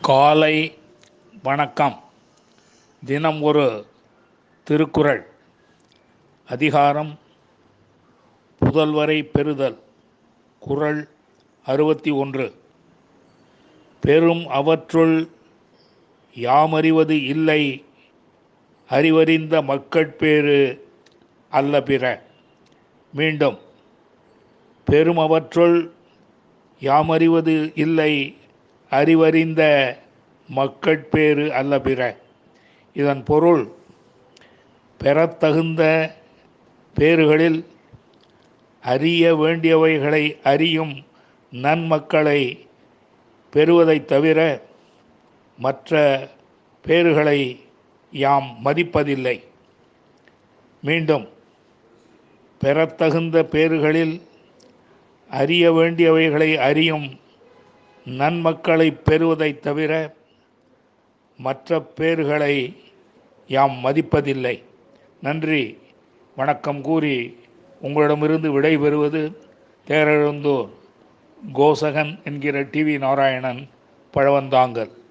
காலை வணக்கம். தினம் ஒரு திருக்குறள். அதிகாரம் புதல்வரை பெறுதல். குறள் 61. பெரும் அவற்றுள் யாமறிவது இல்லை, அறிவறிந்த மக்கட்பேறு அல்ல பிற. மீண்டும், பெரும் அவற்றுள் யாமறிவது இல்லை, அறிவறிந்த மக்கட்பேறு அல்ல பிற. இதன் பொருள், பெறத்தகுந்த பேறுகளில் அறிய வேண்டியவைகளை அறியும் நன்மக்களை பெறுவதைத் தவிர மற்ற பேறுகளை யாம் மதிப்பதில்லை. மீண்டும், பெறத்தகுந்த பேறுகளில் அறிய வேண்டியவைகளை அறியும் நன்மக்களை பெறுவதைத் தவிர மற்ற பேறுகளை யாம் மதிப்பதில்லை. நன்றி, வணக்கம் கூறி உங்களிடமிருந்து விடைபெறுவது தேரெழுந்தூர் கோசகன் என்கிற டிவி நாராயணன், பழவந்தாங்கல்.